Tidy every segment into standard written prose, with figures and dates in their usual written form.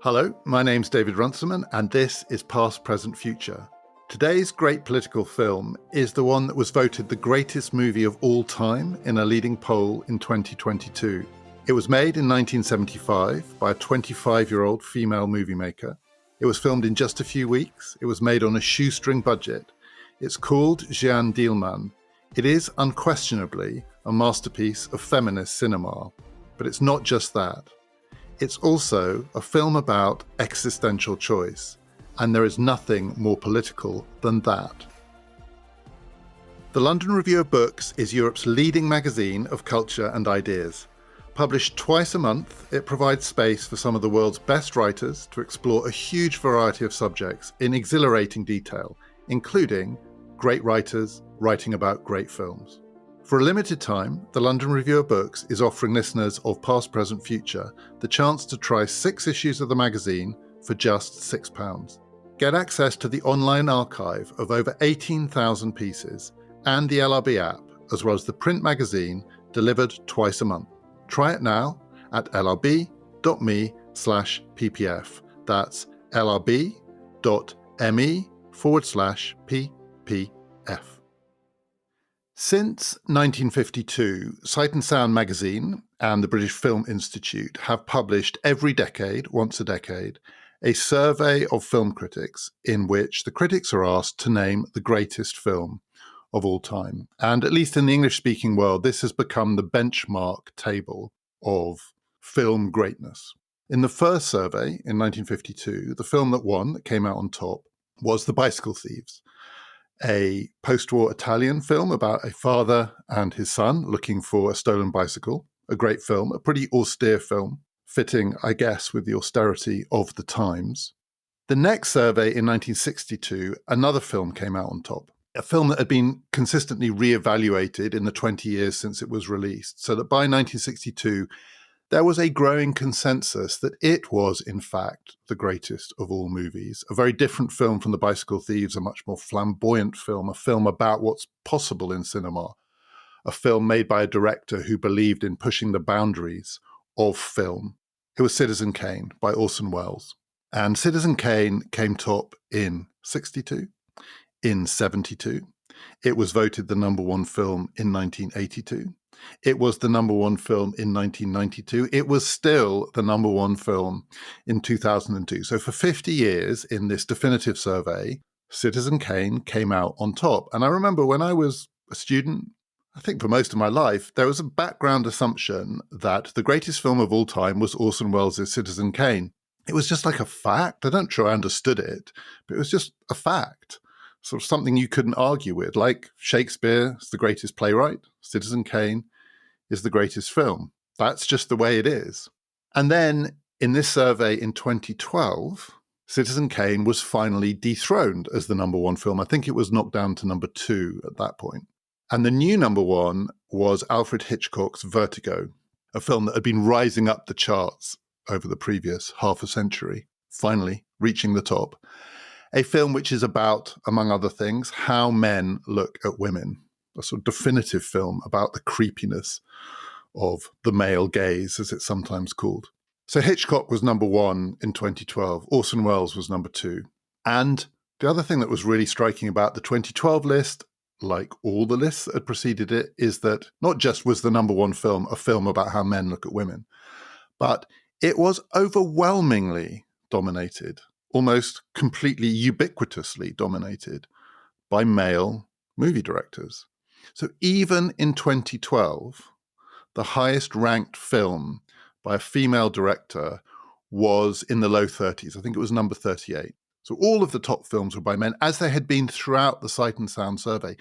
Hello, my name's David Runciman, and this is Past, Present, Future. Today's great political film is the one that was voted the greatest movie of all time in a leading poll in 2022. It was made in 1975 by a 25-year-old female movie maker. It was filmed in just a few weeks. It was made on a shoestring budget. It's called Jeanne Dielman. It is unquestionably a masterpiece of feminist cinema, but it's not just that. It's also a film about existential choice, and there is nothing more political than that. The London Review of Books is Europe's leading magazine of culture and ideas. Published twice a month, it provides space for some of the world's best writers to explore a huge variety of subjects in exhilarating detail, including great writers writing about great films. For a limited time, the London Review of Books is offering listeners of Past, Present, Future the chance to try 6 issues of the magazine for just £6. Get access to the online archive of over 18,000 pieces and the LRB app, as well as the print magazine delivered twice a month. Try it now at lrb.me/ppf. That's lrb.me/ppf. Since 1952, Sight and Sound magazine and the British Film Institute have published every decade, once a decade, a survey of film critics in which the critics are asked to name the greatest film of all time. And at least in the English-speaking world, this has become the benchmark table of film greatness. In the first survey in 1952, the film that won, that came out on top, was The Bicycle Thieves, a post-war Italian film about a father and his son looking for a stolen bicycle. A great film, a pretty austere film, fitting, I guess, with the austerity of the times. The next survey in 1962, another film came out on top. A film that had been consistently re-evaluated in the 20 years since it was released, so that by 1962, there was a growing consensus that it was, in fact, the greatest of all movies. A very different film from The Bicycle Thieves, a much more flamboyant film, a film about what's possible in cinema, a film made by a director who believed in pushing the boundaries of film. It was Citizen Kane by Orson Welles. And Citizen Kane came top in 62, in 72. It was voted the number one film in 1982. It was the number one film in 1992. It was still the number one film in 2002. So for 50 years in this definitive survey, Citizen Kane came out on top. And I remember when I was a student, I think for most of my life, there was a background assumption that the greatest film of all time was Orson Welles' Citizen Kane. It was just like a fact. I don't sure I understood it, but it was just a fact. Sort of something you couldn't argue with, like Shakespeare is the greatest playwright, Citizen Kane is the greatest film. That's just the way it is. And then in this survey in 2012, Citizen Kane was finally dethroned as the number one film. I think it was knocked down to number 2 at that point. And the new number one was Alfred Hitchcock's Vertigo, a film that had been rising up the charts over the previous half a century, finally reaching the top. A film which is about, among other things, how men look at women. A sort of definitive film about the creepiness of the male gaze, as it's sometimes called. So Hitchcock was number 1 in 2012. Orson Welles was number 2. And the other thing that was really striking about the 2012 list, like all the lists that had preceded it, is that not just was the number 1 film a film about how men look at women, but it was overwhelmingly dominated, almost completely ubiquitously dominated by male movie directors. So even in 2012, the highest ranked film by a female director was in the low 30s. I think it was number 38. So all of the top films were by men, as they had been throughout the Sight and Sound survey.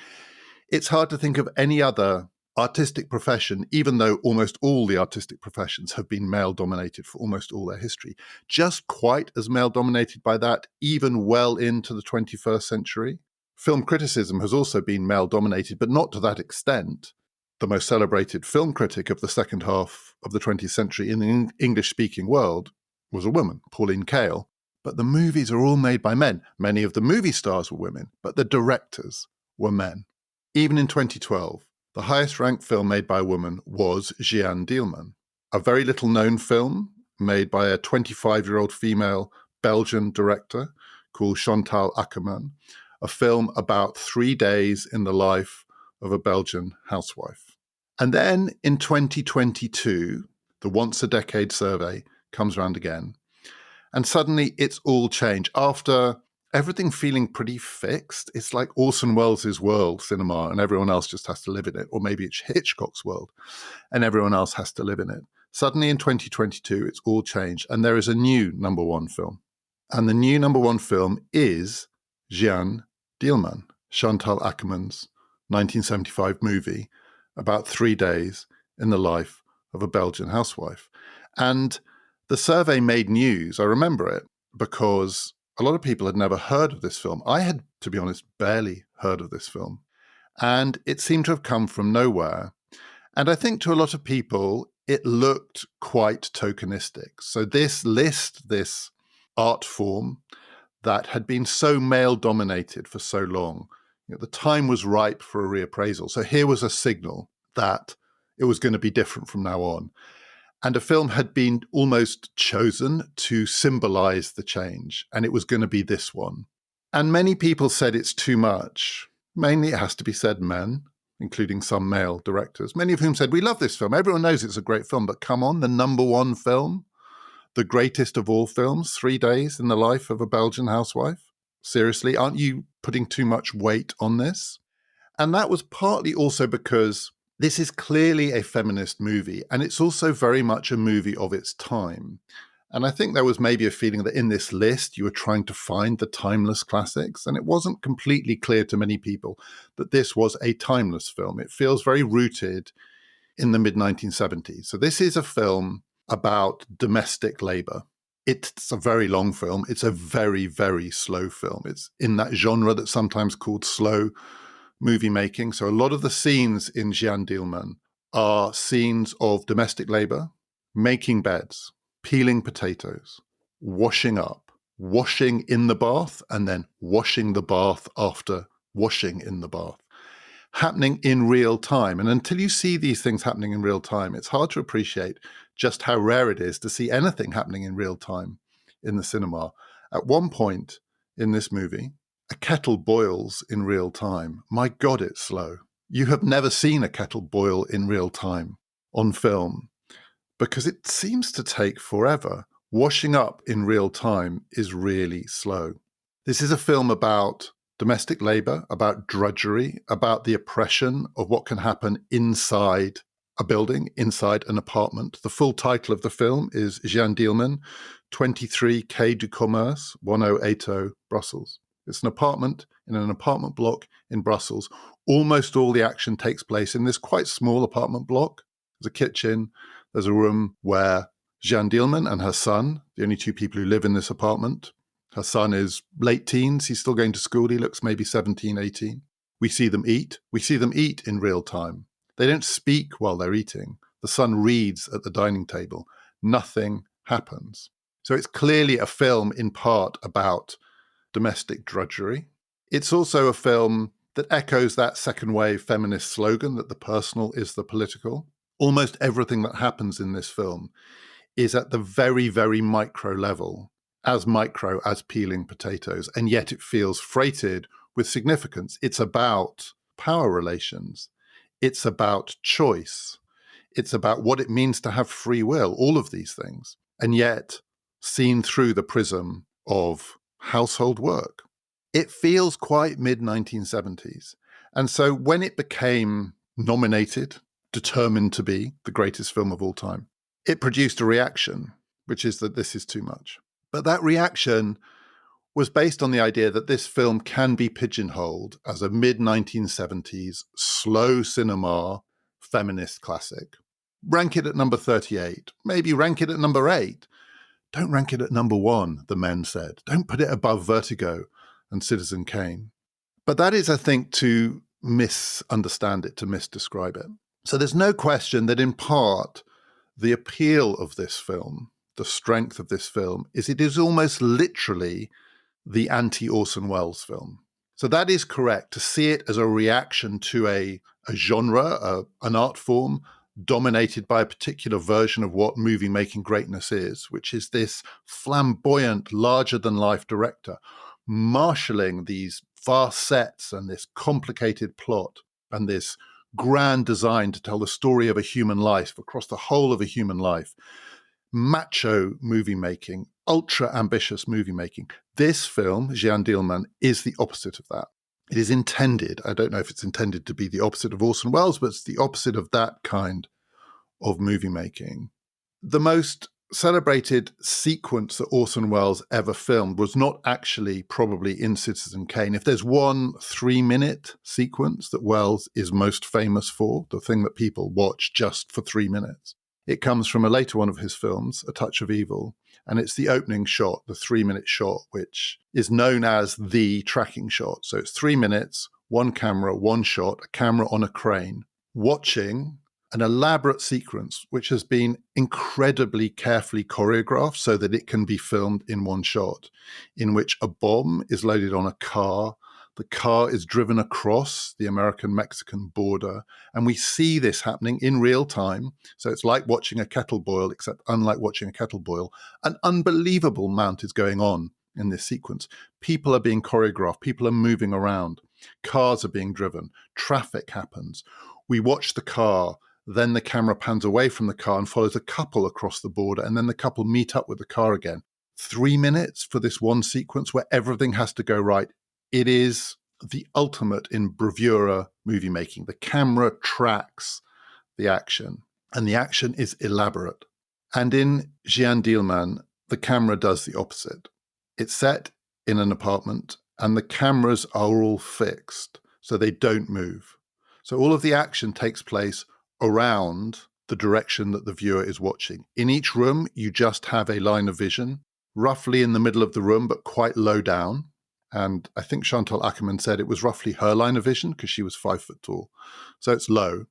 It's hard to think of any other artistic profession, even though almost all the artistic professions have been male-dominated for almost all their history, just quite as male-dominated by that, even well into the 21st century. Film criticism has also been male-dominated, but not to that extent. The most celebrated film critic of the second half of the 20th century in the English-speaking world was a woman, Pauline Kael. But the movies are all made by men. Many of the movie stars were women, but the directors were men. Even in 2012, the highest ranked film made by a woman was Jeanne Dielman, a very little known film made by a 25-year-old female Belgian director called Chantal Akerman, a film about 3 days in the life of a Belgian housewife. And then in 2022, the Once a Decade survey comes around again. And suddenly it's all changed. After everything feeling pretty fixed, it's like Orson Welles' world cinema and everyone else just has to live in it. Or maybe it's Hitchcock's world and everyone else has to live in it. Suddenly in 2022, it's all changed. And there is a new number one film. And the new number one film is Jeanne Dielman, Chantal Akerman's 1975 movie about 3 days in the life of a Belgian housewife. And the survey made news. I remember it because a lot of people had never heard of this film. I had, to be honest, barely heard of this film. And it seemed to have come from nowhere. And I think to a lot of people, it looked quite tokenistic. So this list, this art form that had been so male-dominated for so long, the time was ripe for a reappraisal. So here was a signal that it was going to be different from now on. And a film had been almost chosen to symbolize the change, and it was going to be this one. And many people said it's too much. Mainly it has to be said men, including some male directors, many of whom said, we love this film. Everyone knows it's a great film, but come on, the number one film, the greatest of all films, 3 days in the life of a Belgian housewife. Seriously, aren't you putting too much weight on this? And that was partly also because this is clearly a feminist movie, and it's also very much a movie of its time. And I think there was maybe a feeling that in this list, you were trying to find the timeless classics, and it wasn't completely clear to many people that this was a timeless film. It feels very rooted in the mid-1970s. So this is a film about domestic labor. It's a very long film. It's a very, very slow film. It's in that genre that's sometimes called slow movie making. So a lot of the scenes in Jeanne Dielman are scenes of domestic labor, making beds, peeling potatoes, washing up, washing in the bath, and then washing the bath after washing in the bath, happening in real time. And until you see these things happening in real time, it's hard to appreciate just how rare it is to see anything happening in real time in the cinema. At one point in this movie, a kettle boils in real time. My God, it's slow. You have never seen a kettle boil in real time on film because it seems to take forever. Washing up in real time is really slow. This is a film about domestic labor, about drudgery, about the oppression of what can happen inside a building, inside an apartment. The full title of the film is Jeanne Dielman, 23 Quai du Commerce, 1080 Brussels. It's an apartment in an apartment block in Brussels. Almost all the action takes place in this quite small apartment block. There's a kitchen, there's a room where Jeanne Dielman and her son, the only two people who live in this apartment. Her son is late teens. He's still going to school. He looks maybe 17, 18. We see them eat. We see them eat in real time. They don't speak while they're eating. The son reads at the dining table. Nothing happens. So it's clearly a film in part about domestic drudgery. It's also a film that echoes that second wave feminist slogan that the personal is the political. Almost everything that happens in this film is at the very, very micro level, as micro as peeling potatoes, and yet it feels freighted with significance. It's about power relations. It's about choice. It's about what it means to have free will, all of these things, and yet seen through the prism of household work. It feels quite mid-1970s. And so when it became nominated, determined to be the greatest film of all time, it produced a reaction, which is that this is too much. But that reaction was based on the idea that this film can be pigeonholed as a mid-1970s slow cinema feminist classic. Rank it at number 38, maybe rank it at number 8. Don't rank it at number 1, the men said. Don't put it above Vertigo and Citizen Kane. But that is, I think, to misunderstand it, to misdescribe it. So there's no question that in part, the appeal of this film, the strength of this film, is it is almost literally the anti-Orson Welles film. So that is correct. To see it as a reaction to a genre, an art form dominated by a particular version of what movie making greatness is, which is this flamboyant, larger-than-life director marshalling these vast sets and this complicated plot and this grand design to tell the story of a human life across the whole of a human life. Macho movie making, ultra ambitious movie making. This film, Jeanne Dielman, is the opposite of that. It is intended, I don't know if it's intended to be the opposite of Orson Welles, but it's the opposite of that kind of movie making. The most celebrated sequence that Orson Welles ever filmed was not actually probably in Citizen Kane. If there's one 3-minute sequence that Welles is most famous for, the thing that people watch just for 3 minutes, it comes from a later one of his films, A Touch of Evil, and it's the opening shot, the 3-minute shot, which is known as the tracking shot. So it's 3 minutes, one camera, one shot, a camera on a crane, watching an elaborate sequence which has been incredibly carefully choreographed so that it can be filmed in one shot, in which a bomb is loaded on a car. The car is driven across the American-Mexican border, and we see this happening in real time. So it's like watching a kettle boil, except unlike watching a kettle boil, an unbelievable amount is going on in this sequence. People are being choreographed, people are moving around, cars are being driven, traffic happens. We watch the car, then the camera pans away from the car and follows a couple across the border, and then the couple meet up with the car again. 3 minutes for this one sequence where everything has to go right. It is the ultimate in bravura movie making. The camera tracks the action, and the action is elaborate. And in Jeanne Dielman, the camera does the opposite. It's set in an apartment, and the cameras are all fixed, so they don't move. So all of the action takes place around the direction that the viewer is watching. In each room, you just have a line of vision, roughly in the middle of the room, but quite low down. And I think Chantal Akerman said it was roughly her line of vision because she was 5 foot tall. So it's low.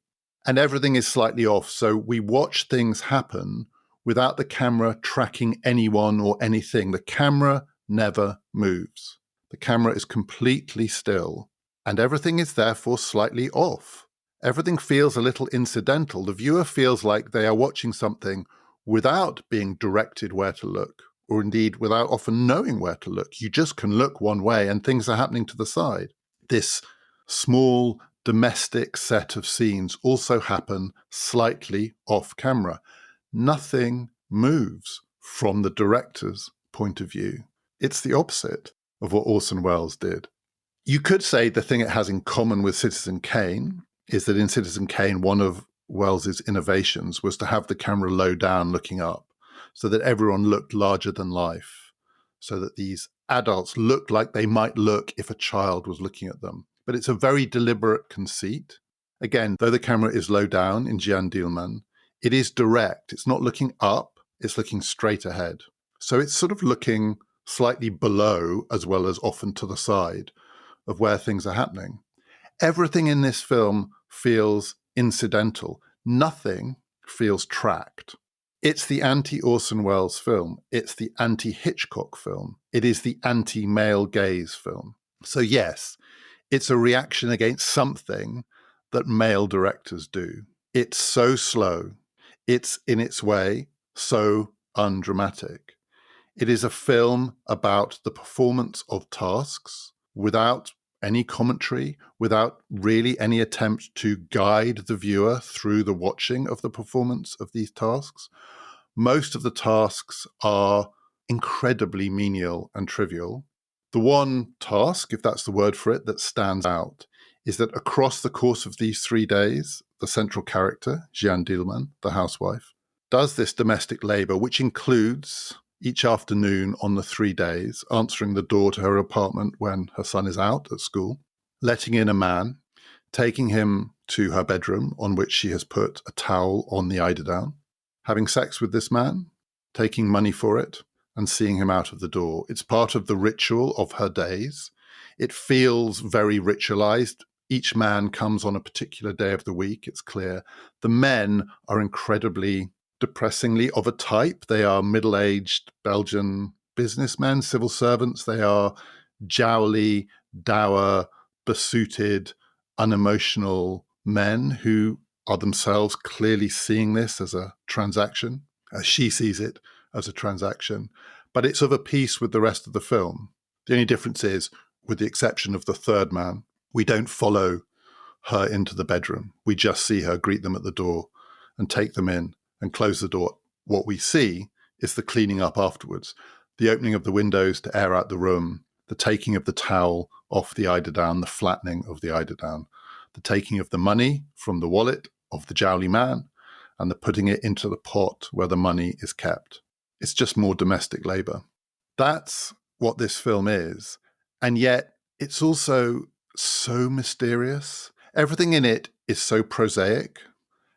And everything is slightly off. So we watch things happen without the camera tracking anyone or anything. The camera never moves. The camera is completely still. And everything is therefore slightly off. Everything feels a little incidental. The viewer feels like they are watching something without being directed where to look, or indeed without often knowing where to look. You just can look one way and things are happening to the side. This small domestic set of scenes also happen slightly off camera. Nothing moves from the director's point of view. It's the opposite of what Orson Welles did. You could say the thing it has in common with Citizen Kane is that in Citizen Kane, one of Welles's innovations was to have the camera low down looking up so that everyone looked larger than life, so that these adults looked like they might look if a child was looking at them. But it's a very deliberate conceit. Again, though the camera is low down in Jeanne Dielman, it is direct. It's not looking up, it's looking straight ahead. So it's sort of looking slightly below as well as often to the side of where things are happening. Everything in this film feels incidental. Nothing feels tracked. It's the anti-Orson Welles film. It's the anti-Hitchcock film. It is the anti-male gaze film. So yes, it's a reaction against something that male directors do. It's so slow. It's, in its way, so undramatic. It is a film about the performance of tasks without any commentary, without really any attempt to guide the viewer through the watching of the performance of these tasks. Most of the tasks are incredibly menial and trivial. The one task, if that's the word for it, that stands out is that across the course of these 3 days, the central character, Jeanne Dielman, the housewife, does this domestic labor, which includes each afternoon on the 3 days, answering the door to her apartment when her son is out at school, letting in a man, taking him to her bedroom on which she has put a towel on the eiderdown, having sex with this man, taking money for it, and seeing him out of the door. It's part of the ritual of her days. It feels very ritualized. Each man comes on a particular day of the week, it's clear. The men are incredibly depressingly of a type. They are middle-aged Belgian businessmen, civil servants. They are jowly, dour, besooted, unemotional men who are themselves clearly seeing this as a transaction, as she sees it as a transaction. But it's of a piece with the rest of the film. The only difference is, with the exception of the third man, we don't follow her into the bedroom. We just see her greet them at the door and take them in and close the door. What we see is the cleaning up afterwards, the opening of the windows to air out the room, the taking of the towel off the eiderdown, the flattening of the eiderdown, the taking of the money from the wallet of the jowly man, and the putting it into the pot where the money is kept. It's just more domestic labor. That's what this film is. And yet it's also so mysterious. Everything in it is so prosaic.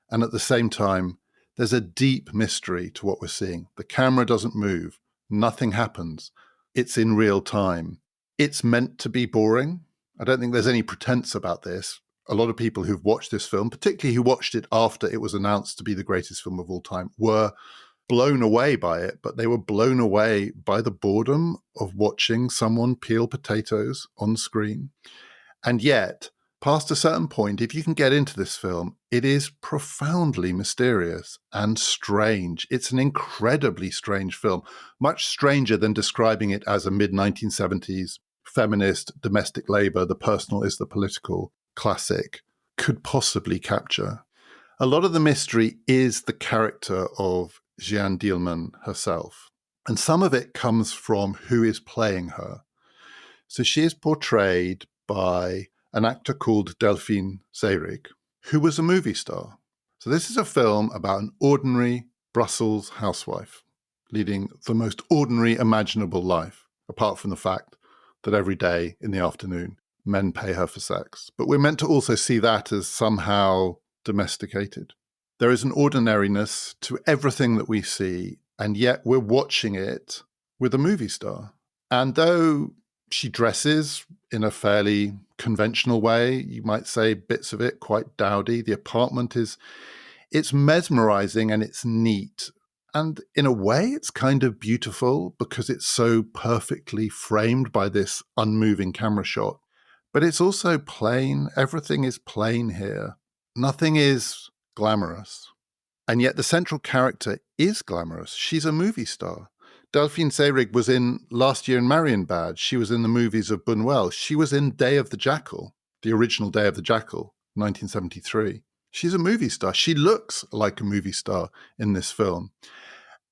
And at the same time, there's a deep mystery to what we're seeing. The camera doesn't move. Nothing happens. It's in real time. It's meant to be boring. I don't think there's any pretense about this. A lot of people who've watched this film, particularly who watched it after it was announced to be the greatest film of all time, were blown away by it, but they were blown away by the boredom of watching someone peel potatoes on screen. And yet, past a certain point, if you can get into this film, it is profoundly mysterious and strange. It's an incredibly strange film, much stranger than describing it as a mid-1970s feminist domestic labor, the personal is the political classic, could possibly capture. A lot of the mystery is the character of Jeanne Dielman herself. And some of it comes from who is playing her. So she is portrayed by an actor called Delphine Seyrig, who was a movie star. So this is a film about an ordinary Brussels housewife leading the most ordinary imaginable life, apart from the fact that every day in the afternoon, men pay her for sex. But we're meant to also see that as somehow domesticated. There is an ordinariness to everything that we see, and yet we're watching it with a movie star. And though she dresses in a fairly conventional way, you might say bits of it quite dowdy, the apartment it's mesmerizing and it's neat. And in a way, it's kind of beautiful because it's so perfectly framed by this unmoving camera shot. But it's also plain. Everything is plain here. Nothing is glamorous. And yet the central character is glamorous. She's a movie star. Delphine Seyrig was in last year in Marienbad. She was in the movies of Buñuel. She was in Day of the Jackal, the original Day of the Jackal, 1973. She's a movie star. She looks like a movie star in this film.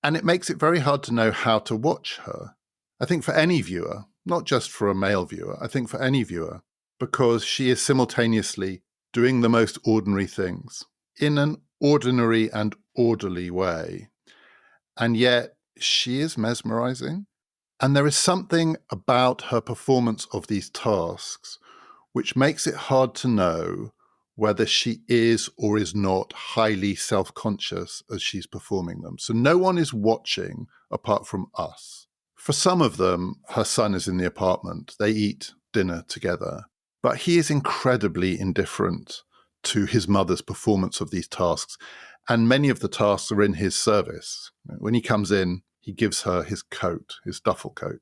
And it makes it very hard to know how to watch her. I think for any viewer, not just for a male viewer, I think for any viewer, because she is simultaneously doing the most ordinary things in an ordinary and orderly way. And yet she is mesmerizing. And there is something about her performance of these tasks which makes it hard to know whether she is or is not highly self-conscious as she's performing them. So no one is watching apart from us. For some of them, her son is in the apartment. They eat dinner together. But he is incredibly indifferent to his mother's performance of these tasks. And many of the tasks are in his service. When he comes in, he gives her his coat, his duffel coat.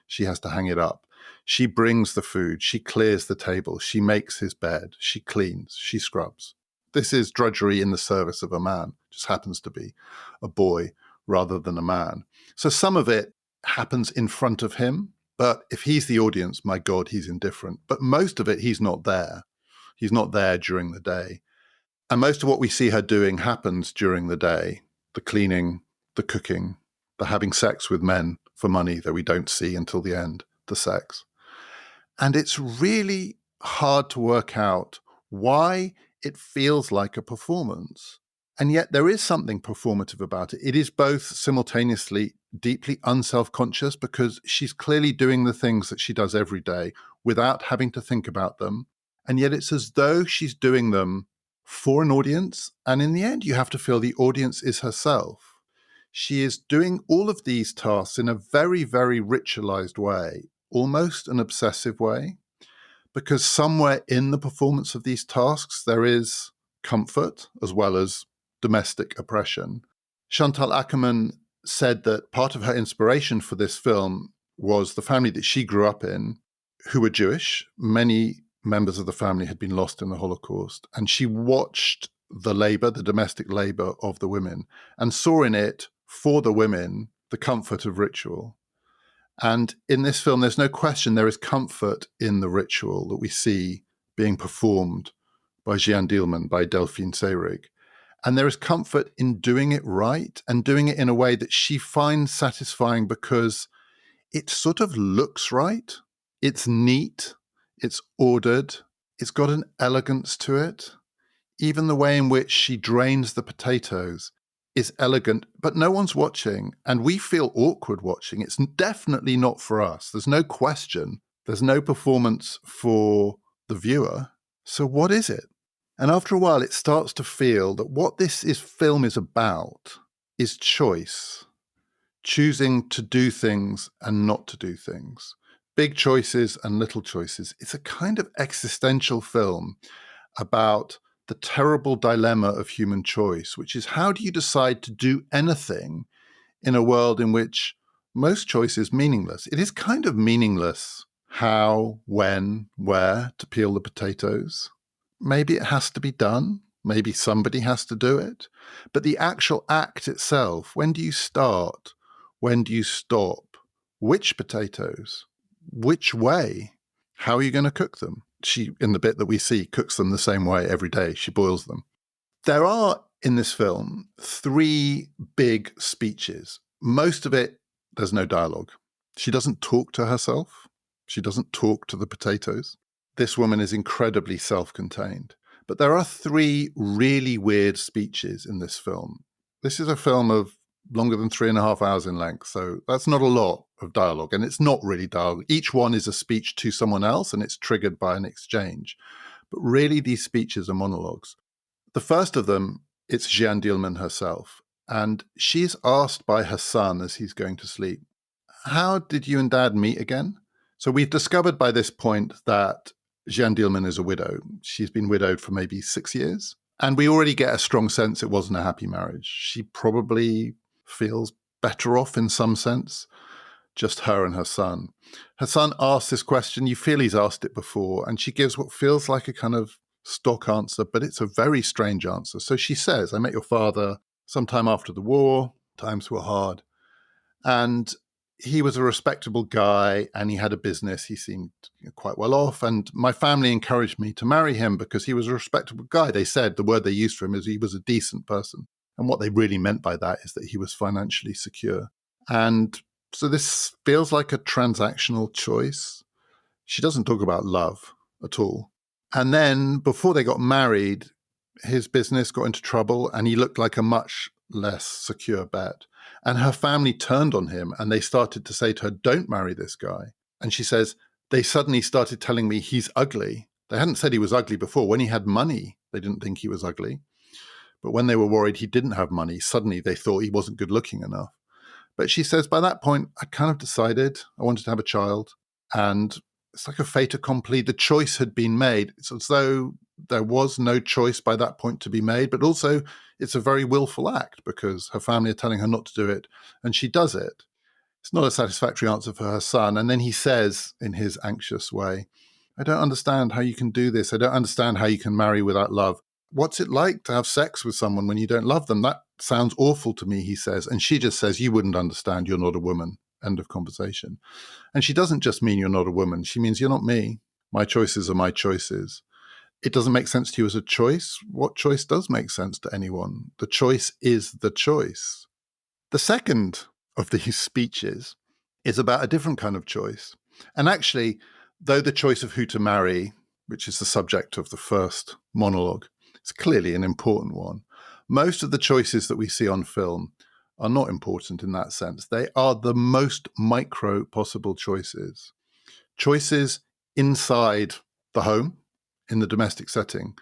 She has to hang it up. She brings the food. She clears the table. She makes his bed. She cleans. She scrubs. This is drudgery in the service of a man. Just happens to be a boy rather than a man. So some of it happens in front of him. But if he's the audience, my God, he's indifferent. But most of it, he's not there. He's not there during the day. And most of what we see her doing happens during the day. The cleaning, the cooking, the having sex with men for money that we don't see until the end, the sex. And it's really hard to work out why it feels like a performance. And yet there is something performative about it. It is both simultaneously deeply unself-conscious because she's clearly doing the things that she does every day without having to think about them. And yet it's as though she's doing them for an audience. And in the end, you have to feel the audience is herself. She is doing all of these tasks in a very, very ritualized way, almost an obsessive way, because somewhere in the performance of these tasks, there is comfort as well as domestic oppression. Chantal Akerman said that part of her inspiration for this film was the family that she grew up in. who were Jewish. Many members of the family had been lost in the Holocaust, and she watched the domestic labor of the women, and saw in it, for the women, the comfort of ritual. And in this film, there's no question there is comfort in the ritual that we see being performed by Jeanne Dielman, by Delphine Seyrig. And there is comfort in doing it right and doing it in a way that she finds satisfying because it sort of looks right. It's neat. It's ordered. It's got an elegance to it. Even the way in which she drains the potatoes is elegant, but no one's watching, and we feel awkward watching. It's definitely not for us. There's no question. There's no performance for the viewer. So what is it? And after a while, it starts to feel that what film is about is choice. Choosing to do things and not to do things. Big choices and little choices. It's a kind of existential film about the terrible dilemma of human choice, which is how do you decide to do anything in a world in which most choice is meaningless? It is kind of meaningless how, when, where to peel the potatoes. Maybe it has to be done. Maybe somebody has to do it. But the actual act itself, when do you start? When do you stop? Which potatoes? Which way? How are you going to cook them? She, in the bit that we see, cooks them the same way every day. She boils them. There are, in this film, 3 big speeches. Most of it, there's no dialogue. She doesn't talk to herself. She doesn't talk to the potatoes. This woman is incredibly self-contained. But there are 3 really weird speeches in this film. This is a film of longer than 3.5 hours in length, so that's not a lot of dialogue, and it's not really dialogue. Each one is a speech to someone else, and it's triggered by an exchange. But really, these speeches are monologues. The first of them, it's Jeanne Dielman herself, and she's asked by her son as he's going to sleep, "How did you and Dad meet again?" So we've discovered by this point that Jeanne Dielman is a widow. She's been widowed for maybe 6 years. And we already get a strong sense it wasn't a happy marriage. She probably feels better off in some sense, just her and her son. Her son asks this question. You feel he's asked it before, and she gives what feels like a kind of stock answer, but it's a very strange answer. So she says, "I met your father sometime after the war. Times were hard. And he was a respectable guy, and he had a business. He seemed quite well off. And my family encouraged me to marry him because he was a respectable guy." They said the word they used for him is he was a decent person. And what they really meant by that is that he was financially secure. And so this feels like a transactional choice. She doesn't talk about love at all. And then before they got married, his business got into trouble and he looked like a much less secure bet. And her family turned on him and they started to say to her, "Don't marry this guy." And she says, "They suddenly started telling me he's ugly." They hadn't said he was ugly before. When he had money, they didn't think he was ugly. But when they were worried he didn't have money, suddenly they thought he wasn't good looking enough. But she says, by that point, I kind of decided I wanted to have a child. And it's like a fait accompli. The choice had been made. It's as though there was no choice by that point to be made, but also it's a very willful act because her family are telling her not to do it, and she does it. It's not a satisfactory answer for her son. And then he says in his anxious way, "I don't understand how you can do this. I don't understand how you can marry without love. What's it like to have sex with someone when you don't love them? That sounds awful to me," he says. And she just says, "You wouldn't understand. You're not a woman." End of conversation. And she doesn't just mean you're not a woman. She means you're not me. My choices are my choices. It doesn't make sense to you as a choice. What choice does make sense to anyone? The choice is the choice. The second of these speeches is about a different kind of choice. And actually, though the choice of who to marry, which is the subject of the first monologue, is clearly an important one, most of the choices that we see on film are not important in that sense. They are the most micro possible choices. Choices inside the home, in the domestic setting,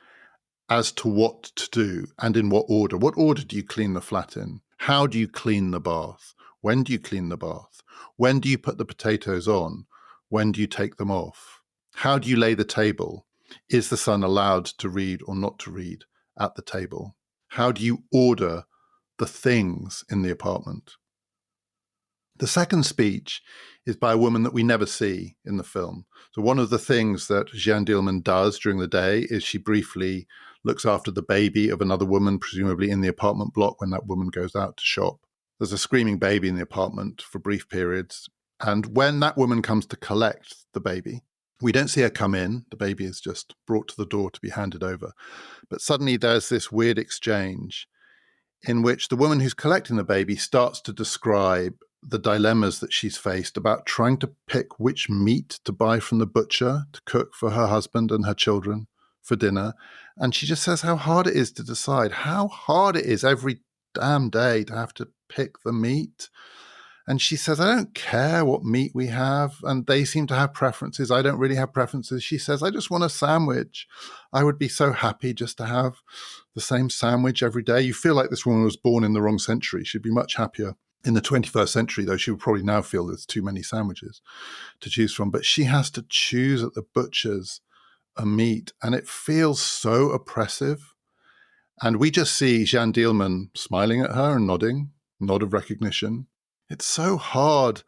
as to what to do and in what order. What order do you clean the flat in? How do you clean the bath? When do you clean the bath? When do you put the potatoes on? When do you take them off? How do you lay the table? Is the son allowed to read or not to read at the table? How do you order the things in the apartment? The second speech is by a woman that we never see in the film. So one of the things that Jeanne Dielman does during the day is she briefly looks after the baby of another woman, presumably in the apartment block when that woman goes out to shop. There's a screaming baby in the apartment for brief periods. And when that woman comes to collect the baby, we don't see her come in. The baby is just brought to the door to be handed over. But suddenly there's this weird exchange in which the woman who's collecting the baby starts to describe the dilemmas that she's faced about trying to pick which meat to buy from the butcher to cook for her husband and her children for dinner. And she just says how hard it is to decide, how hard it is every damn day to have to pick the meat. And she says, I don't care what meat we have. And they seem to have preferences. I don't really have preferences. She says, I just want a sandwich. I would be so happy just to have the same sandwich every day. You feel like this woman was born in the wrong century. She'd be much happier in the 21st century, though she would probably now feel there's too many sandwiches to choose from. But she has to choose at the butcher's a meat. And it feels so oppressive. And we just see Jeanne Dielman smiling at her and nodding, nod of recognition. It's so hard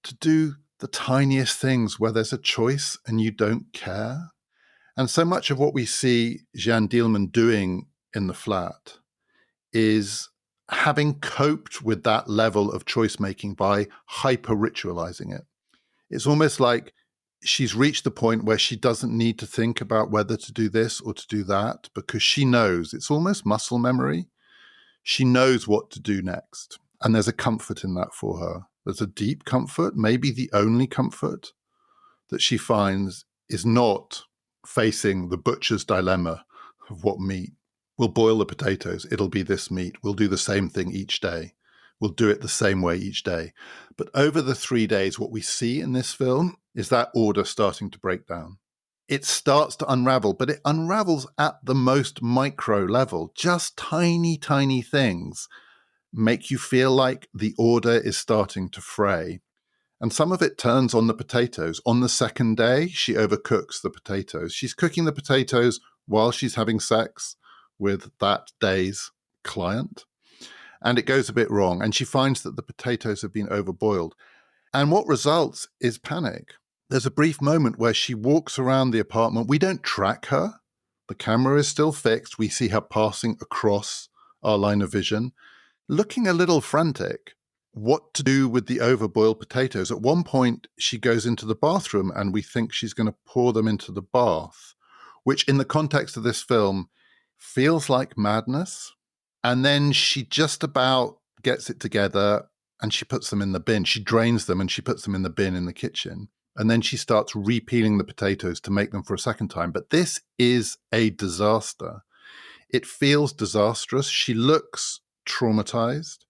to do the tiniest things where there's a choice and you don't care. And so much of what we see Jeanne Dielman doing in the flat is having coped with that level of choice making by hyper-ritualizing it. It's almost like she's reached the point where she doesn't need to think about whether to do this or to do that because she knows. It's almost muscle memory. She knows what to do next. And there's a comfort in that for her. There's a deep comfort, maybe the only comfort that she finds is not facing the butcher's dilemma of what meat. We'll boil the potatoes. It'll be this meat. We'll do the same thing each day. We'll do it the same way each day. But over the 3 days, what we see in this film is that order starting to break down. It starts to unravel, but it unravels at the most micro level. Just tiny, tiny things make you feel like the order is starting to fray. And some of it turns on the potatoes. On the second day, she overcooks the potatoes. She's cooking the potatoes while she's having sex with that day's client. And it goes a bit wrong. And she finds that the potatoes have been overboiled. And what results is panic. There's a brief moment where she walks around the apartment. We don't track her. The camera is still fixed. We see her passing across our line of vision, looking a little frantic. What to do with the overboiled potatoes? At one point, she goes into the bathroom and we think she's going to pour them into the bath, which in the context of this film feels like madness. And then she just about gets it together and she puts them in the bin. She drains them and she puts them in the bin in the kitchen. And then she starts repeeling the potatoes to make them for a second time. But this is a disaster. It feels disastrous. She looks traumatized.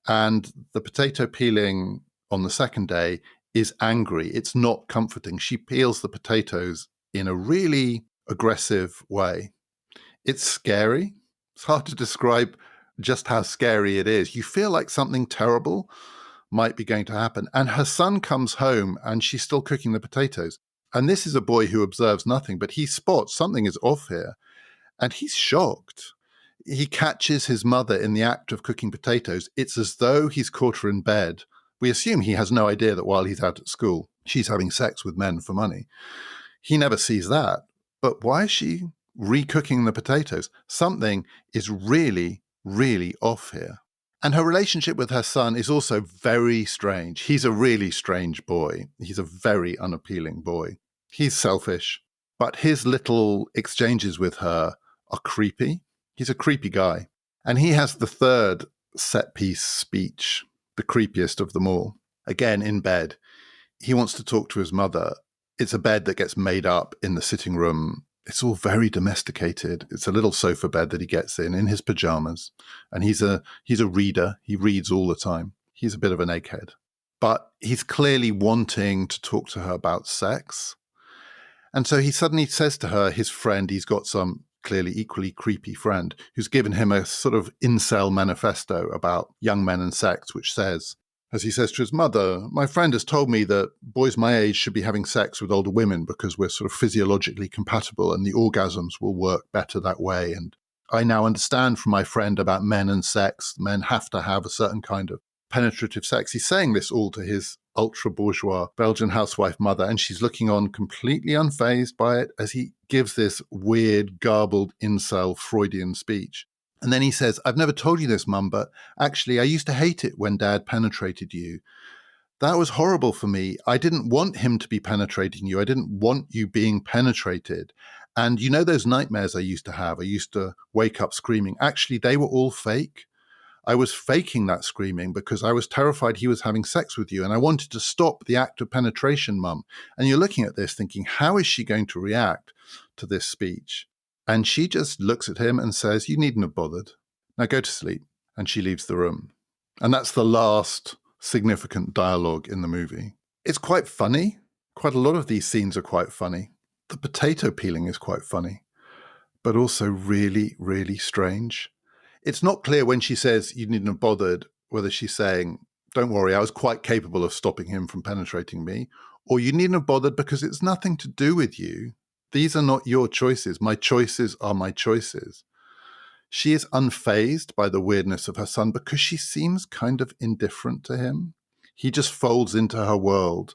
And the potato peeling on the second day is angry. It's not comforting. She peels the potatoes in a really aggressive way. It's scary. It's hard to describe just how scary it is. You feel like something terrible might be going to happen. And her son comes home and she's still cooking the potatoes. And this is a boy who observes nothing, but he spots something is off here. And he's shocked. He catches his mother in the act of cooking potatoes. It's as though he's caught her in bed. We assume he has no idea that while he's out at school, she's having sex with men for money. He never sees that. But why is she recooking the potatoes? Something is really, really off here. And her relationship with her son is also very strange. He's a really strange boy. He's a very unappealing boy. He's selfish, but his little exchanges with her are creepy. He's a creepy guy. And he has the third set piece speech, the creepiest of them all. Again, in bed, he wants to talk to his mother. It's a bed that gets made up in the sitting room. It's all very domesticated. It's a little sofa bed that he gets in his pajamas. And he's a reader. He reads all the time. He's a bit of an egghead. But he's clearly wanting to talk to her about sex. And so he suddenly says to her, his friend, he's got some clearly equally creepy friend, who's given him a sort of incel manifesto about young men and sex, which says, as he says to his mother, my friend has told me that boys my age should be having sex with older women because we're sort of physiologically compatible and the orgasms will work better that way. And I now understand from my friend about men and sex. Men have to have a certain kind of penetrative sex. He's saying this all to his ultra-bourgeois Belgian housewife mother, and she's looking on completely unfazed by it as he gives this weird, garbled, incel Freudian speech. And then he says, I've never told you this, Mum, but actually I used to hate it when Dad penetrated you. That was horrible for me. I didn't want him to be penetrating you. I didn't want you being penetrated. And you know those nightmares I used to have? I used to wake up screaming. Actually, they were all fake. I was faking that screaming because I was terrified he was having sex with you. And I wanted to stop the act of penetration, Mum. And you're looking at this thinking, how is she going to react to this speech? And she just looks at him and says, you needn't have bothered. Now go to sleep. And she leaves the room. And that's the last significant dialogue in the movie. It's quite funny. Quite a lot of these scenes are quite funny. The potato peeling is quite funny, but also really, really strange. It's not clear when she says you needn't have bothered whether she's saying, don't worry, I was quite capable of stopping him from penetrating me, or you needn't have bothered because it's nothing to do with you. These are not your choices. My choices are my choices. She is unfazed by the weirdness of her son because she seems kind of indifferent to him. He just folds into her world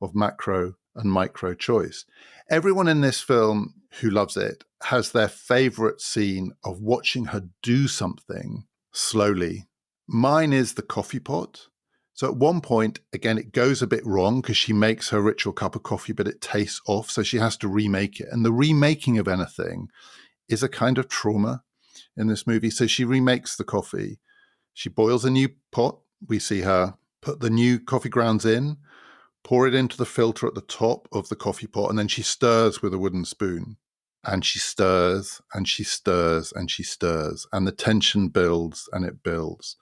of macro and micro choice. Everyone in this film who loves it has their favorite scene of watching her do something slowly. Mine is the coffee pot. So at one point, again, it goes a bit wrong because she makes her ritual cup of coffee, but it tastes off. So she has to remake it. And the remaking of anything is a kind of trauma in this movie. So she remakes the coffee. She boils a new pot. We see her put the new coffee grounds in, pour it into the filter at the top of the coffee pot, and then she stirs with a wooden spoon. And she stirs, and she stirs, and she stirs. And the tension builds, and it builds.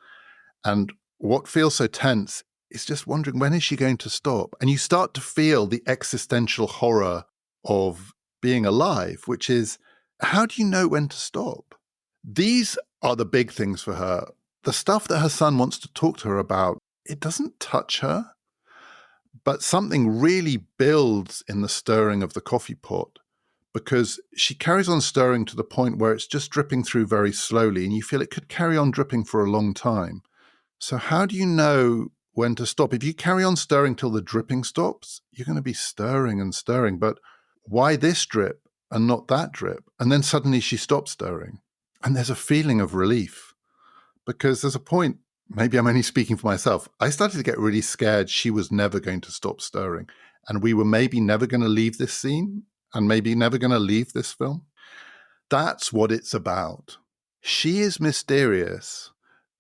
And what feels so tense is just wondering, when is she going to stop? And you start to feel the existential horror of being alive, which is, how do you know when to stop? These are the big things for her. The stuff that her son wants to talk to her about, it doesn't touch her. But something really builds in the stirring of the coffee pot, because she carries on stirring to the point where it's just dripping through very slowly, and you feel it could carry on dripping for a long time. So how do you know when to stop? If you carry on stirring till the dripping stops, you're going to be stirring and stirring. But why this drip and not that drip? And then suddenly she stops stirring. And there's a feeling of relief, because there's a point, maybe I'm only speaking for myself, I started to get really scared she was never going to stop stirring. And we were maybe never going to leave this scene, and maybe never going to leave this film. That's what it's about. She is mysterious,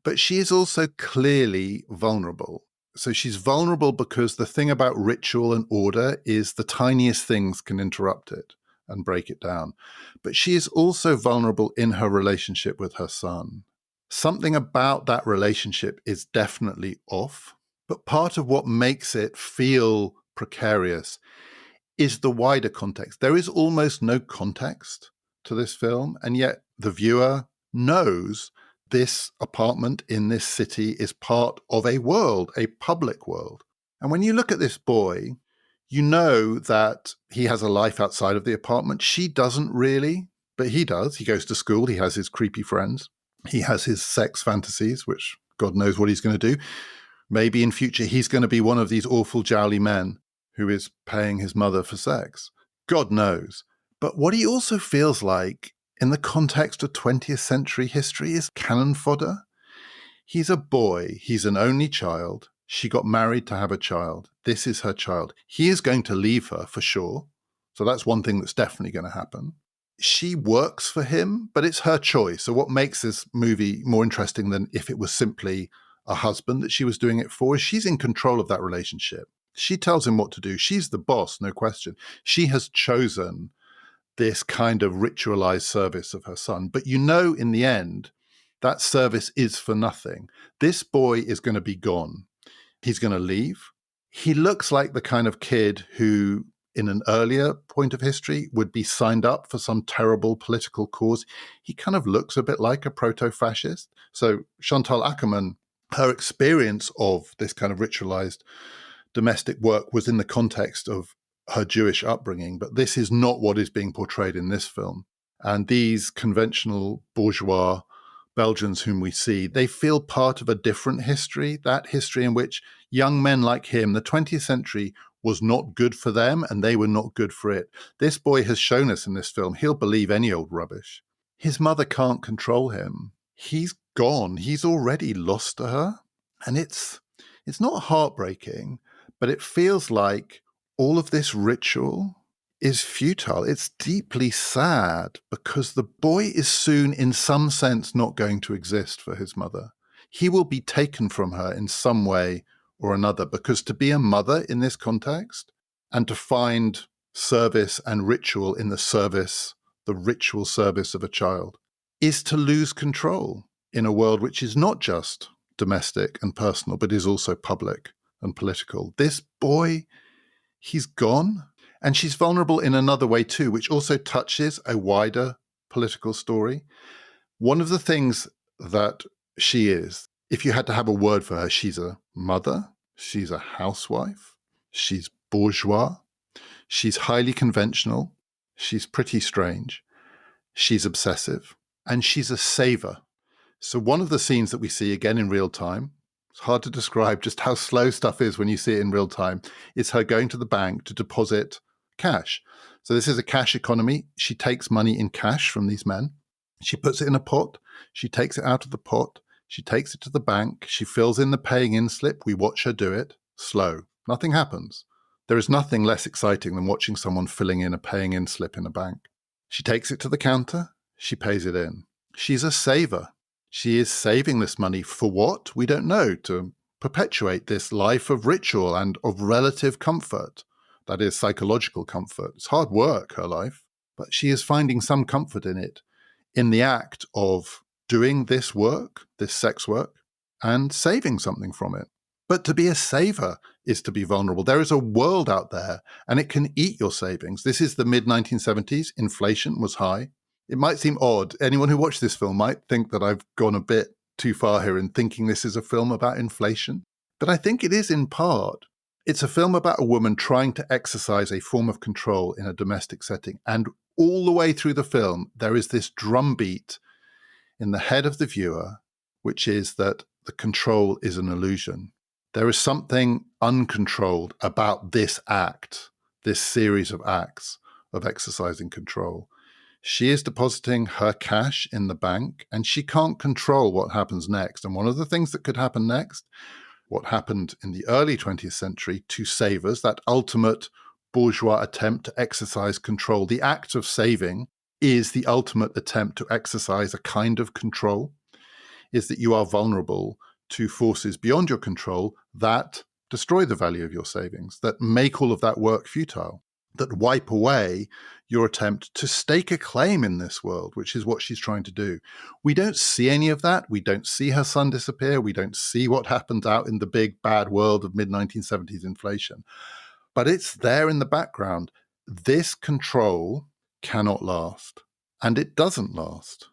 but she is also clearly vulnerable. So she's vulnerable because the thing about ritual and order is the tiniest things can interrupt it and break it down. But she is also vulnerable in her relationship with her son. Something about that relationship is definitely off, but part of what makes it feel precarious is the wider context. There is almost no context to this film, and yet the viewer knows this apartment in this city is part of a world, a public world. And when you look at this boy, you know that he has a life outside of the apartment. She doesn't really, but he does. He goes to school. He has his creepy friends. He has his sex fantasies, which God knows what he's going to do. Maybe in future, he's going to be one of these awful jowly men who is paying his mother for sex. God knows. But what he also feels like in the context of 20th century history is cannon fodder. He's a boy. He's an only child. She got married to have a child. This is her child. He is going to leave her for sure. So that's one thing that's definitely going to happen. She works for him, but it's her choice. So what makes this movie more interesting than if it was simply a husband that she was doing it for is she's in control of that relationship. She tells him what to do. She's the boss, no question. She has chosen this kind of ritualized service of her son. But you know, in the end, that service is for nothing. This boy is going to be gone. He's going to leave. He looks like the kind of kid who, in an earlier point of history, would be signed up for some terrible political cause. He kind of looks a bit like a proto-fascist. So Chantal Akerman, her experience of this kind of ritualized domestic work was in the context of her Jewish upbringing, but this is not what is being portrayed in this film. And these conventional bourgeois Belgians whom we see, they feel part of a different history, that history in which young men like him, the 20th century was not good for them and they were not good for it. This boy has shown us in this film, he'll believe any old rubbish. His mother can't control him. He's gone. He's already lost to her. And it's not heartbreaking, but it feels like all of this ritual is futile. It's deeply sad because the boy is soon, in some sense, not going to exist for his mother. He will be taken from her in some way or another, because to be a mother in this context and to find service and ritual in the ritual service of a child, is to lose control in a world which is not just domestic and personal, but is also public and political. This boy, he's gone. And she's vulnerable in another way too, which also touches a wider political story. One of the things that she is, if you had to have a word for her, she's a mother, she's a housewife, she's bourgeois, she's highly conventional, she's pretty strange, she's obsessive, and she's a saver. So one of the scenes that we see again in real time, it's hard to describe just how slow stuff is when you see it in real time, is her going to the bank to deposit cash. So this is a cash economy. She takes money in cash from these men. She puts it in a pot. She takes it out of the pot. She takes it to the bank. She fills in the paying in slip. We watch her do it. Slow. Nothing happens. There is nothing less exciting than watching someone filling in a paying in slip in a bank. She takes it to the counter. She pays it in. She's a saver. She is saving this money for what? We don't know, to perpetuate this life of ritual and of relative comfort. That is psychological comfort. It's hard work, her life, but she is finding some comfort in it, in the act of doing this work, this sex work, and saving something from it. But to be a saver is to be vulnerable. There is a world out there, and it can eat your savings. This is the mid-1970s. Inflation was high. It might seem odd. Anyone who watched this film might think that I've gone a bit too far here in thinking this is a film about inflation. But I think it is in part. It's a film about a woman trying to exercise a form of control in a domestic setting. And all the way through the film, there is this drumbeat in the head of the viewer, which is that the control is an illusion. There is something uncontrolled about this act, this series of acts of exercising control. She is depositing her cash in the bank, and she can't control what happens next. And one of the things that could happen next, what happened in the early 20th century to savers, that ultimate bourgeois attempt to exercise control. The act of saving is the ultimate attempt to exercise a kind of control, is that you are vulnerable to forces beyond your control that destroy the value of your savings, that make all of that work futile, that wipe away your attempt to stake a claim in this world, which is what she's trying to do. We don't see any of that. We don't see her son disappear. We don't see what happened out in the big bad world of mid-1970s inflation. But it's there in the background. This control cannot last. And it doesn't last.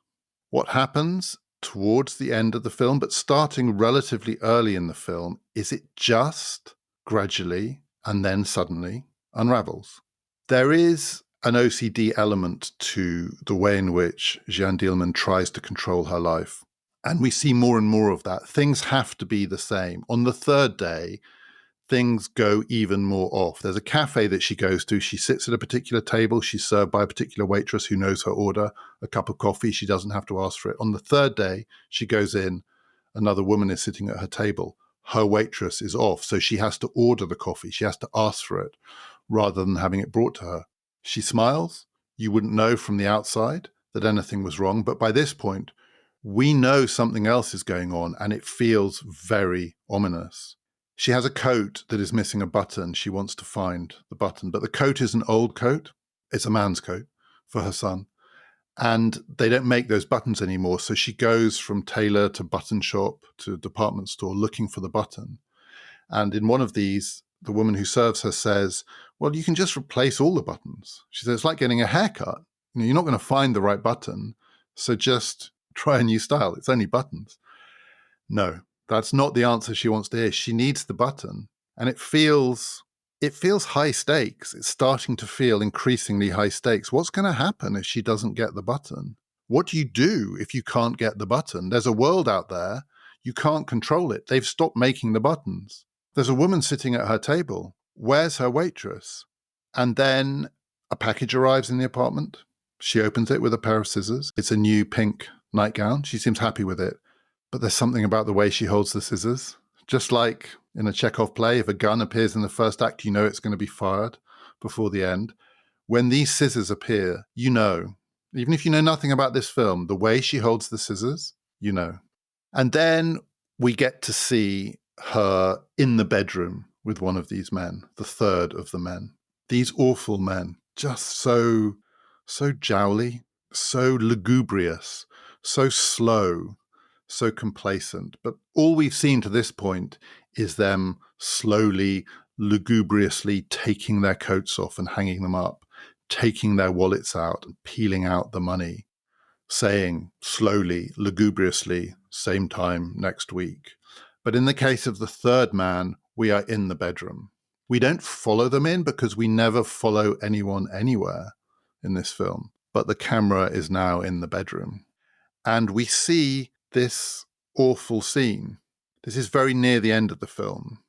What happens towards the end of the film, but starting relatively early in the film, is it just gradually and then suddenly unravels. There is an OCD element to the way in which Jeanne Dielman tries to control her life. And we see more and more of that. Things have to be the same. On the third day, things go even more off. There's a cafe that she goes to. She sits at a particular table. She's served by a particular waitress who knows her order, a cup of coffee. She doesn't have to ask for it. On the third day, she goes in. Another woman is sitting at her table. Her waitress is off, so she has to order the coffee. She has to ask for it rather than having it brought to her. She smiles. You wouldn't know from the outside that anything was wrong. But by this point, we know something else is going on, and it feels very ominous. She has a coat that is missing a button. She wants to find the button. But the coat is an old coat. It's a man's coat for her son. And they don't make those buttons anymore. So she goes from tailor to button shop to department store looking for the button. And in one of these, the woman who serves her says, well, you can just replace all the buttons. She says, it's like getting a haircut. You're not going to find the right button. So just try a new style. It's only buttons. No, that's not the answer she wants to hear. She needs the button. And it feels high stakes. It's starting to feel increasingly high stakes. What's going to happen if she doesn't get the button? What do you do if you can't get the button? There's a world out there. You can't control it. They've stopped making the buttons. There's a woman sitting at her table. Where's her waitress? And then a package arrives in the apartment. She opens it with a pair of scissors. It's a new pink nightgown. She seems happy with it. But there's something about the way she holds the scissors. Just like in a Chekhov play, if a gun appears in the first act, you know it's going to be fired before the end. When these scissors appear, you know, even if you know nothing about this film, the way she holds the scissors, you know. And then we get to see her in the bedroom with one of these men, the third of the men. These awful men, just so jowly, so lugubrious, so slow, so complacent. But all we've seen to this point is them slowly, lugubriously taking their coats off and hanging them up, taking their wallets out and peeling out the money, saying slowly, lugubriously, same time next week. But in the case of the third man, we are in the bedroom. We don't follow them in because we never follow anyone anywhere in this film. But the camera is now in the bedroom. And we see this awful scene. This is very near the end of the film.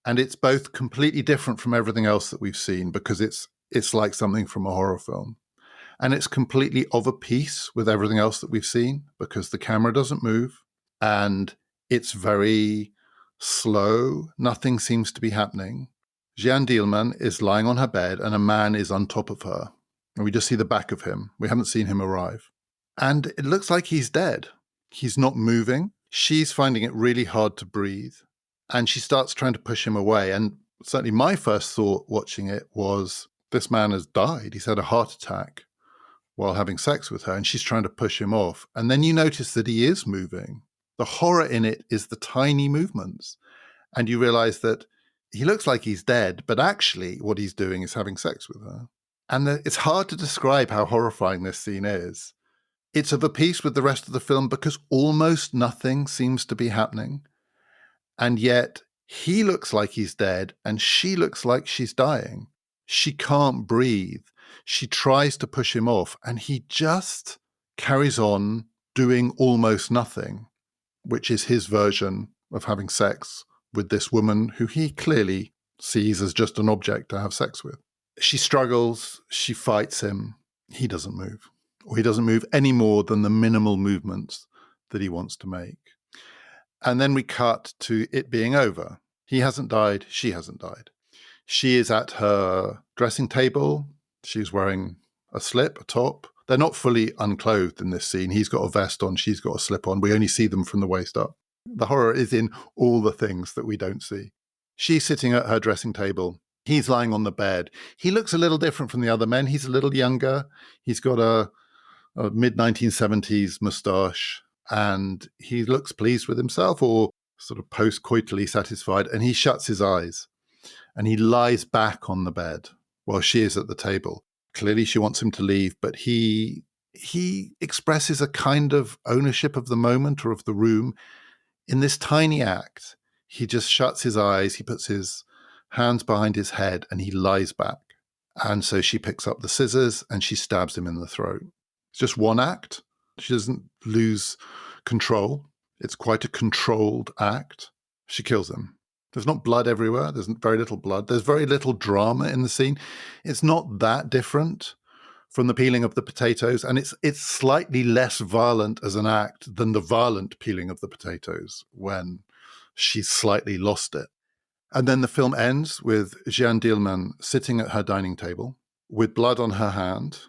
And it's both completely different from everything else that we've seen because it's like something from a horror film. And it's completely of a piece with everything else that we've seen because the camera doesn't move and it's very slow. Nothing seems to be happening. Jeanne Dielman is lying on her bed and a man is on top of her. And we just see the back of him. We haven't seen him arrive. And it looks like he's dead. He's not moving. She's finding it really hard to breathe. And she starts trying to push him away. And certainly my first thought watching it was, this man has died. He's had a heart attack while having sex with her. And she's trying to push him off. And then you notice that he is moving. The horror in it is the tiny movements. And you realize that he looks like he's dead, but actually what he's doing is having sex with her. And it's hard to describe how horrifying this scene is. It's of a piece with the rest of the film because almost nothing seems to be happening. And yet he looks like he's dead and she looks like she's dying. She can't breathe. She tries to push him off and he just carries on doing almost nothing, which is his version of having sex with this woman who he clearly sees as just an object to have sex with. She struggles, she fights him, he doesn't move. Or he doesn't move any more than the minimal movements that he wants to make. And then we cut to it being over. He hasn't died, she hasn't died. She is at her dressing table, she's wearing a slip, a top. They're not fully unclothed in this scene. He's got a vest on, she's got a slip on. We only see them from the waist up. The horror is in all the things that we don't see. She's sitting at her dressing table. He's lying on the bed. He looks a little different from the other men. He's a little younger. He's got a mid-1970s moustache, and he looks pleased with himself or sort of post-coitally satisfied, and he shuts his eyes, and he lies back on the bed while she is at the table. Clearly she wants him to leave, but he expresses a kind of ownership of the moment or of the room. In this tiny act, he just shuts his eyes, he puts his hands behind his head, and he lies back. And so she picks up the scissors and she stabs him in the throat. It's just one act. She doesn't lose control. It's quite a controlled act. She kills him. There's not blood everywhere. There's very little blood. There's very little drama in the scene. It's not that different from the peeling of the potatoes, and it's slightly less violent as an act than the violent peeling of the potatoes when she's slightly lost it. And then the film ends with Jeanne Dielman sitting at her dining table with blood on her hand,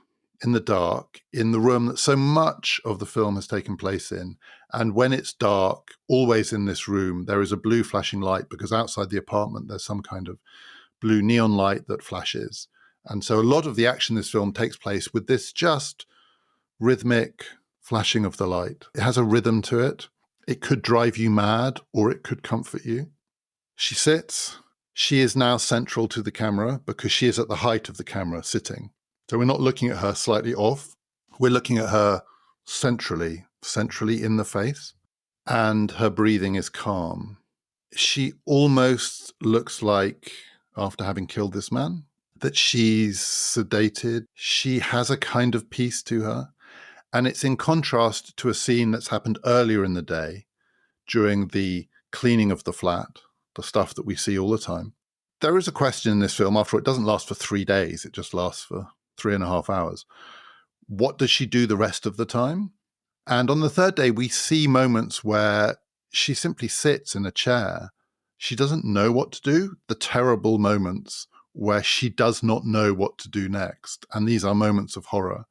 in the dark, in the room that so much of the film has taken place in. And when it's dark, always in this room, there is a blue flashing light because outside the apartment, there's some kind of blue neon light that flashes. And so a lot of the action in this film takes place with this just rhythmic flashing of the light. It has a rhythm to it. It could drive you mad or it could comfort you. She sits. She is now central to the camera because she is at the height of the camera sitting. So we're not looking at her slightly off. We're looking at her centrally in the face. And her breathing is calm. She almost looks like, after having killed this man, that she's sedated. She has a kind of peace to her. And it's in contrast to a scene that's happened earlier in the day during the cleaning of the flat, the stuff that we see all the time. There is a question in this film, after all, it doesn't last for 3 days, it just lasts for 3.5 hours. What does she do the rest of the time? And on the third day, we see moments where she simply sits in a chair. She doesn't know what to do, the terrible moments where she does not know what to do next. And these are moments of horror.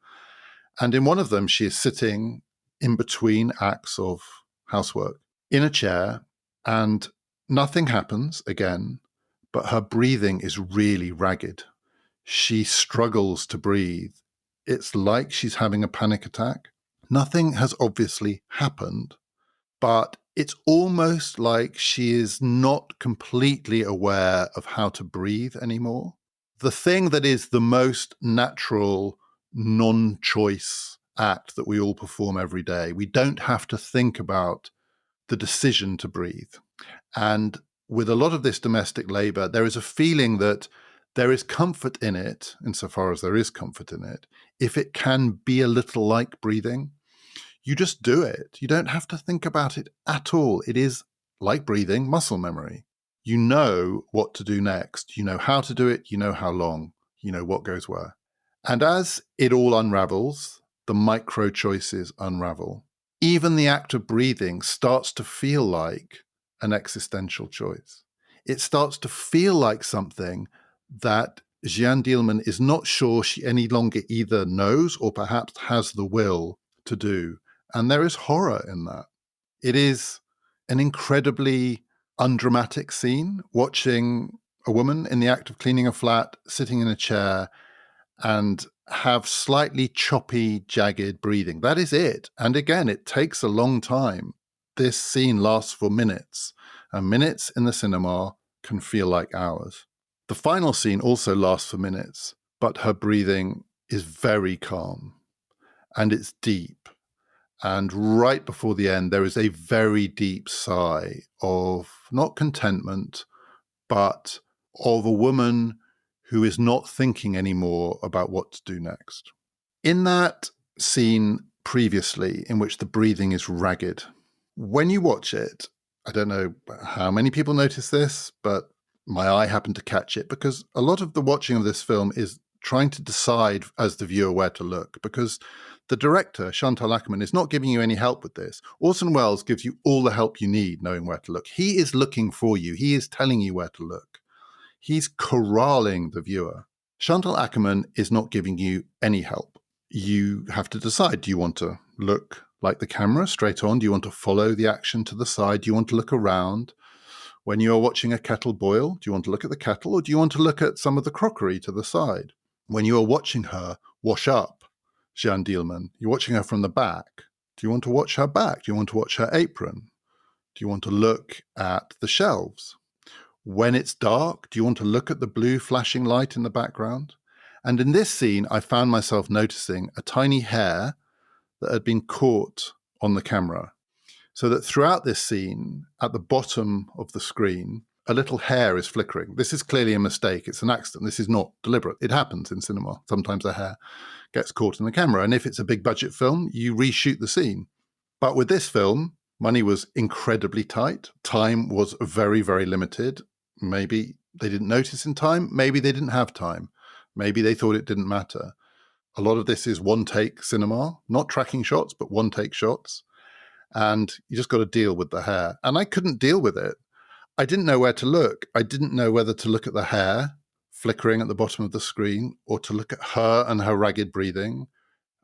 And in one of them, she is sitting in between acts of housework in a chair, and nothing happens again, but her breathing is really ragged. She struggles to breathe. It's like she's having a panic attack. Nothing has obviously happened, but it's almost like she is not completely aware of how to breathe anymore. The thing that is the most natural, non-choice act that we all perform every day. We don't have to think about the decision to breathe. And with a lot of this domestic labor, there is a feeling that there is comfort in it, insofar as there is comfort in it, if it can be a little like breathing. You just do it. You don't have to think about it at all. It is like breathing, muscle memory. You know what to do next. You know how to do it. You know how long. You know what goes where. And as it all unravels, the micro choices unravel. Even the act of breathing starts to feel like an existential choice. It starts to feel like something that Jeanne Dielman is not sure she any longer either knows or perhaps has the will to do. And there is horror in that. It is an incredibly undramatic scene, watching a woman in the act of cleaning a flat, sitting in a chair, and have slightly choppy, jagged breathing. That is it. And again, it takes a long time. This scene lasts for minutes, and minutes in the cinema can feel like hours. The final scene also lasts for minutes, but her breathing is very calm, and it's deep. And right before the end, there is a very deep sigh of not contentment, but of a woman who is not thinking anymore about what to do next. In that scene previously, in which the breathing is ragged, when you watch it, I don't know how many people notice this, but my eye happened to catch it, because a lot of the watching of this film is trying to decide as the viewer where to look, because the director, Chantal Akerman, is not giving you any help with this. Orson Welles gives you all the help you need knowing where to look. He is looking for you. He is telling you where to look. He's corralling the viewer. Chantal Akerman is not giving you any help. You have to decide, do you want to look like the camera straight on? Do you want to follow the action to the side? Do you want to look around? When you are watching a kettle boil, do you want to look at the kettle, or do you want to look at some of the crockery to the side? When you are watching her wash up, Jeanne Dielman, you're watching her from the back. Do you want to watch her back? Do you want to watch her apron? Do you want to look at the shelves? When it's dark, do you want to look at the blue flashing light in the background? And in this scene, I found myself noticing a tiny hair that had been caught on the camera. So that throughout this scene, at the bottom of the screen, a little hair is flickering. This is clearly a mistake. It's an accident. This is not deliberate. It happens in cinema. Sometimes a hair gets caught in the camera. And if it's a big budget film, you reshoot the scene. But with this film, money was incredibly tight. Time was very, very limited. Maybe they didn't notice in time. Maybe they didn't have time. Maybe they thought it didn't matter. A lot of this is one-take cinema, not tracking shots, but one-take shots. And you just got to deal with the hair. And I couldn't deal with it. I didn't know where to look. I didn't know whether to look at the hair flickering at the bottom of the screen or to look at her and her ragged breathing.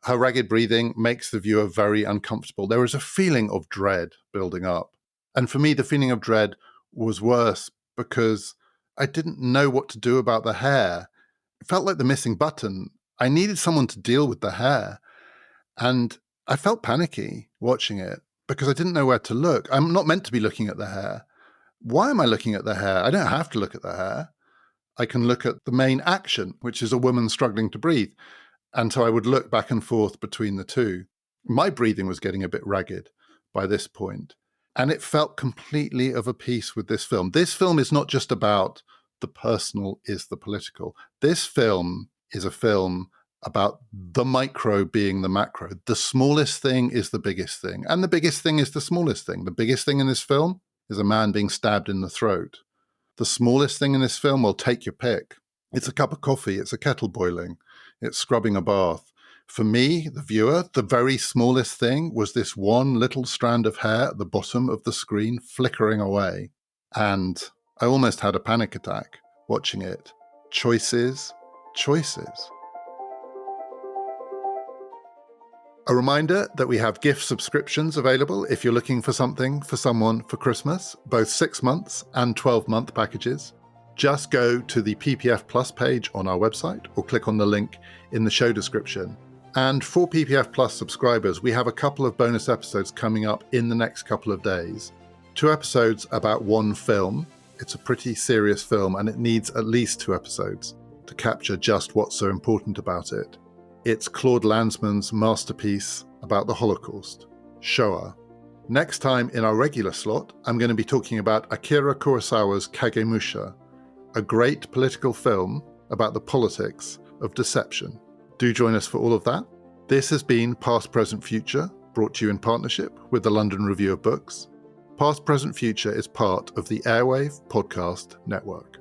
Her ragged breathing makes the viewer very uncomfortable. There is a feeling of dread building up. And for me, the feeling of dread was worse because I didn't know what to do about the hair. It felt like the missing button. I needed someone to deal with the hair. And I felt panicky watching it because I didn't know where to look. I'm not meant to be looking at the hair. Why am I looking at the hair? I don't have to look at the hair. I can look at the main action, which is a woman struggling to breathe. And so I would look back and forth between the two. My breathing was getting a bit ragged by this point. And it felt completely of a piece with this film. This film is not just about the personal is the political. This film is a film about the micro being the macro. The smallest thing is the biggest thing, and the biggest thing is the smallest thing. The biggest thing in this film is a man being stabbed in the throat. The smallest thing in this film, well, take your pick. It's a cup of coffee, it's a kettle boiling, it's scrubbing a bath. For me, the viewer, the very smallest thing was this one little strand of hair at the bottom of the screen flickering away. And I almost had a panic attack watching it. Choices, choices. A reminder that we have gift subscriptions available if you're looking for something for someone for Christmas, both 6 months and 12-month packages. Just go to the PPF Plus page on our website or click on the link in the show description. And for PPF Plus subscribers, we have a couple of bonus episodes coming up in the next couple of days. 2 episodes about one film. It's a pretty serious film and it needs at least 2 episodes to capture just what's so important about it. It's Claude Lanzmann's masterpiece about the Holocaust, Shoah. Next time in our regular slot, I'm going to be talking about Akira Kurosawa's Kagemusha, a great political film about the politics of deception. Do join us for all of that. This has been Past, Present, Future, brought to you in partnership with the London Review of Books. Past, Present, Future is part of the Airwave podcast network.